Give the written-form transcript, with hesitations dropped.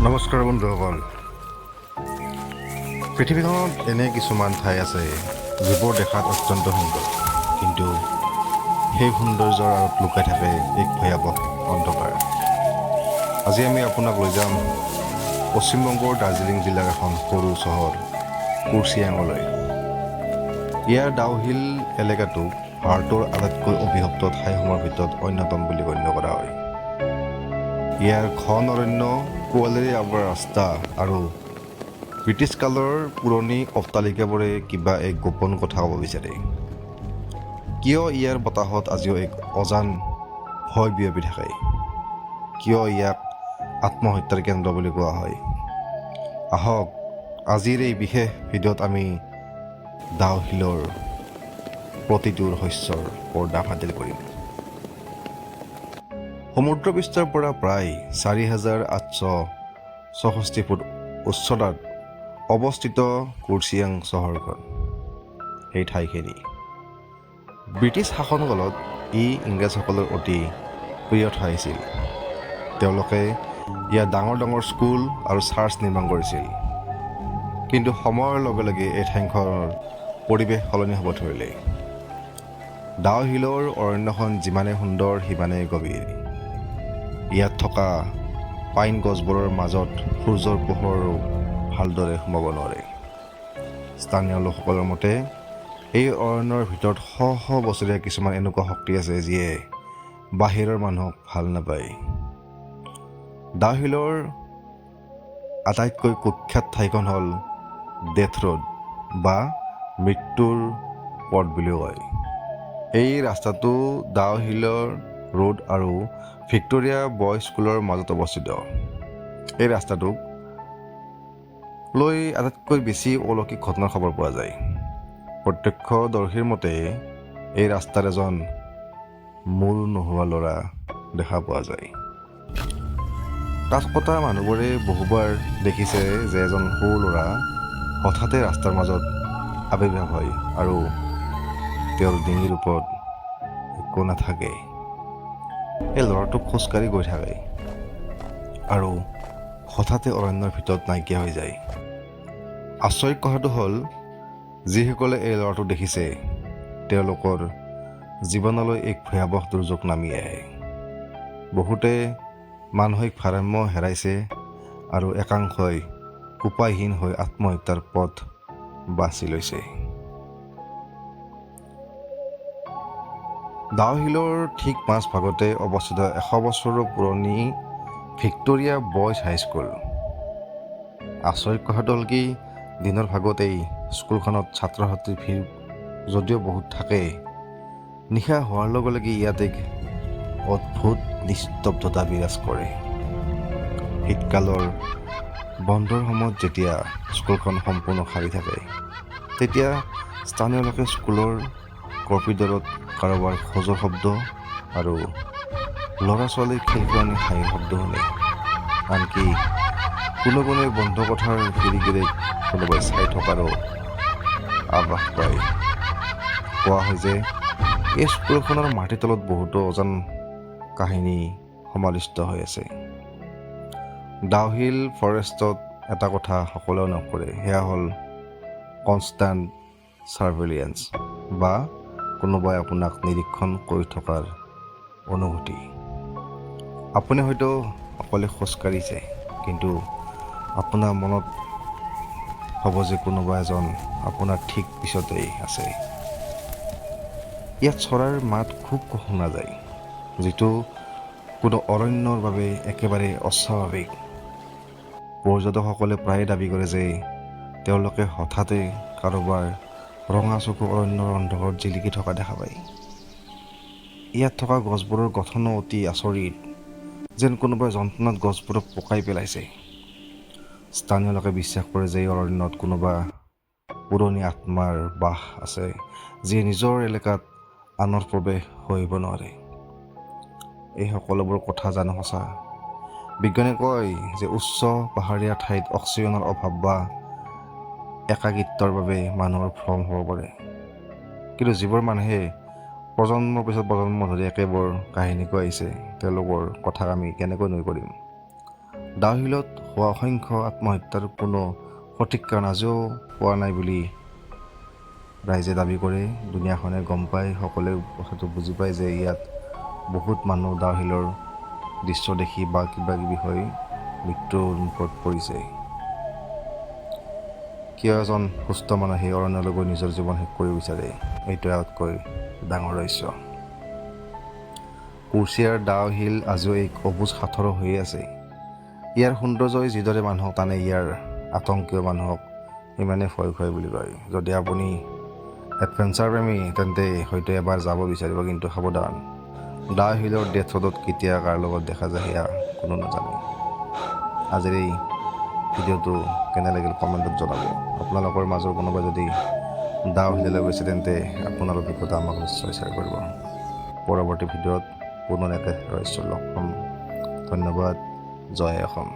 নমস্কাৰ বন্ধুসকল। পৃথিৱীখনত এনে কিছুমান ঠাই আছে যিবোৰ দেখাত অত্যন্ত সুন্দৰ, কিন্তু সেই সৌন্দৰ্যৰ আঁৰত লুকাই থাকে এক ভয়াৱহ অন্ধকাৰ। আজি আমি আপোনাক লৈ যাম পশ্চিমবংগৰ দাৰ্জিলিং জিলাৰ এখন সৰু চহৰ কুৰ্চিয়াঙলৈ। ইয়াৰ ডাউহিল এলেকাটো ভাৰতৰ আটাইতকৈ অভিশপ্ত ঠাইসমূহৰ ভিতৰত অন্যতম বুলি গণ্য কৰা হয়। ইয়াৰ ঘন অৰণ্য, কুঁৱলীৰে আৱৰা ৰাস্তা আৰু ব্ৰিটিছ কালৰ পুৰণি অট্টালিকাবোৰে কিবা এক গোপন কথা ক'ব বিচাৰে। কিয় ইয়াৰ বতাহত আজিও এক অজান ভয় বিয়পি থাকে? কিয় ইয়াক আত্মহত্যাৰ কেন্দ্ৰ বুলি কোৱা হয়? আহক আজিৰ এই বিশেষ ভিডিঅ'ত আমি ডাউহিলৰ প্ৰতিটো ৰহস্যৰ পৰ্দা ফাদিল কৰিম। সমুদ্ৰ পৃষ্ঠৰ পৰা প্ৰায় 4,864 ফুট উচ্চতাত অৱস্থিত কুৰ্চিয়াং চহৰখন। সেই ঠাইখিনি ব্ৰিটিছ শাসনকালত ইংৰাজসকলৰ অতি প্ৰিয় ঠাই আছিল। তেওঁলোকে ইয়াত ডাঙৰ ডাঙৰ স্কুল আৰু চাৰ্চ নিৰ্মাণ কৰিছিল। কিন্তু সময়ৰ লগে লগে এই ঠাইখনৰ পৰিৱেশ সলনি হ'ব ধৰিলে। ডাউহিলৰ অৰণ্যখন যিমানে সুন্দৰ সিমানেই গভীৰ। ইয়াত থকা পাইন গছবোৰৰ মাজত সূৰ্যৰ পোহৰো ভালদৰে সোমাব নোৱাৰে। স্থানীয় লোকসকলৰ মতে এই অৰণ্যৰ ভিতৰত শ শ বছৰীয়া কিছুমান এনেকুৱা শক্তি আছে যিয়ে বাহিৰৰ মানুহক ভাল নাপায়। ডাউহিলৰ আটাইতকৈ কুখ্যাত ঠাইখন হ'ল ডেথ ৰোড বা মৃত্যুৰ পথ বুলিও কয়। এই ৰাস্তাটো ডাউহিলৰ ৰোড আৰু ভিক্টোৰিয়া বয়জ স্কুলৰ মাজত অৱস্থিত। এই ৰাস্তাটোক লৈ আটাইতকৈ বেছি অলৌকিক ঘটনাৰ খবৰ পোৱা যায়। প্ৰত্যক্ষদৰ্শীৰ মতে এই ৰাস্তাত এজন মূৰ নোহোৱা ল'ৰা দেখা পোৱা যায়। কাঠ কটা মানুহবোৰে বহুবাৰ দেখিছে যে এজন সৰু ল'ৰা হঠাতে ৰাস্তাৰ মাজত আৱিৰ্ভাৱ হয় আৰু তেওঁৰ ডিঙিৰ ওপৰত একো নাথাকে। এই ল'ৰাটো খোজকাঢ়ি গৈ থাকে আৰু হঠাতে অৰণ্যৰ ভিতৰত নাইকিয়া হৈ যায়। আচৰিত কথাটো হ'ল, যিসকলে এই ল'ৰাটো দেখিছে তেওঁলোকৰ জীৱনলৈ এক ভয়াৱহ দুৰ্যোগ নামি আহে। বহুতে মানসিক ভাৰসাম্য হেৰাইছে আৰু একাংশই উপায়হীন হৈ আত্মহত্যাৰ পথ বাছি লৈছে। ডাউহিলৰ ঠিক মাজভাগতে অৱস্থিত 100 বছৰৰ পুৰণি ভিক্টোৰিয়া বয়জ হাইস্কুল। আচৰিত কথাটো হ'ল কি, দিনৰ ভাগত এই স্কুলখনত ছাত্ৰ ছাত্ৰীৰ ভিৰ যদিও বহুত থাকে, নিশা হোৱাৰ লগে লগে ইয়াত এক অদ্ভুত নিস্তব্ধতা বিৰাজ কৰে। শীতকালৰ বন্ধৰ সময়ত যেতিয়া স্কুলখন সম্পূৰ্ণ খালী থাকে, তেতিয়া স্থানীয় লোকে স্কুলৰ কৰ্পিডৰত কাৰোবাৰ খোজৰ শব্দ আৰু ল'ৰা ছোৱালীৰ খেলখেলনি হাঁহিৰ শব্দ শুনে। আনকি কোনোৱে বন্ধ কোঠাৰ খিৰিকীৰে কোনোবাই চাই থকাৰো আভাস পায়। কোৱা হয় যে এই স্কুলখনৰ মাটিৰ তলত বহুতো অজান কাহিনী সমাধিস্থ হৈ আছে। ডাউহিল ফৰেষ্টত এটা কথা সকলোৱে নকৰে, সেয়া হ'ল কনষ্টাণ্ট ছাৰ্ভেইলেন্স বা কোনোবাই আপোনাক নিৰীক্ষণ কৰি থকাৰ অনুভূতি। আপুনি হয়তো অকলে খোজকাঢ়িছে, কিন্তু আপোনাৰ মনত হ'ব যে কোনোবা এজন আপোনাৰ ঠিক পিছতেই আছে। ইয়াত চৰাইৰ মাত খুব শুনা যায়, যিটো কোনো অৰণ্যৰ বাবে একেবাৰে অস্বাভাৱিক। পৰ্যটকসকলে প্ৰায়ে দাবী কৰে যে তেওঁলোকে হঠাতে কাৰোবাৰ ৰঙা চকু অৰণ্যৰ অন্ধকাৰত জিলিকি থকা দেখা পায়। ইয়াত থকা গছবোৰৰ গঠনো অতি আচৰিত, যেন কোনোবাই যন্ত্ৰণাত গছবোৰক পকাই পেলাইছে। স্থানীয় লোকে বিশ্বাস কৰে যে এই অৰণ্যত কোনোবা পুৰণি আত্মাৰ বাস আছে, যিয়ে নিজৰ এলেকাত আনৰ প্ৰৱেশ কৰিব নোৱাৰে। এই সকলোবোৰ কথা জানো সঁচা। বিজ্ঞানে কয় যে উচ্চ পাহাৰীয়া ঠাইত অক্সিজেনৰ অভাৱ বা একাকিত্বৰ বাবে মানুহৰ ভ্ৰম হ'ব পাৰে। কিন্তু যিবোৰ মানুহে প্ৰজন্মৰ পিছত প্ৰজন্ম ধৰি একেবোৰ কাহিনী কৈ আহিছে, তেওঁলোকৰ কথা আমি কেনেকৈ নুই কৰিম? ডাউহিলত হোৱা অসংখ্য আত্মহত্যাৰ কোনো সঠিক কাৰণ আজিও পোৱা নাই বুলি ৰাইজে দাবী কৰে। দুনিয়াখনে গম পায়, সকলোৱে কথাটো বুজি পায় যে ইয়াত বহুত মানুহ ডাউহিলৰ দৃশ্য দেখি বা কিবাকিবি হৈ মৃত্যুৰ মুখত পৰিছে। কিয় এজন সুস্থ মানুহে অৰণ্যলৈ গৈ নিজৰ জীৱন শেষ কৰিব বিচাৰে, এইটোৱে আটাইতকৈ ডাঙৰ ৰহস্য। কুৰ্চিয়াৰ ডাউহিল আজিও এক অবুজ সাঁথৰ হৈয়ে আছে। ইয়াৰ সৌন্দৰ্যই যিদৰে মানুহক টানে, ইয়াৰ আতংকীয় মানুহক ইমানে ভয় খুৱাই বুলি কয়। যদি আপুনি এডভেঞ্চাৰ প্ৰেমী তেন্তে হয়তো এবাৰ যাব বিচাৰিব, কিন্তু সাৱধান, ডাউহিলৰ ডেথ ৰ'ডত কেতিয়া কাৰ লগত দেখা যায় সেয়া কোনো নাজানে। আজিৰ এই ভিডিঅ'টো কেনে লাগিল কমেণ্টত জনাব। আপোনালোকৰ মাজৰ কোনোবা যদি ডাউহিললৈ গৈছে তেন্তে আপোনাৰ অভিজ্ঞতা আমাক নিশ্চয় শ্বেয়াৰ কৰিব। পৰৱৰ্তী ভিডিঅ'ত পুনৰ একে ৰহস্যৰ লগ পাম। ধন্যবাদ। জয় অসম।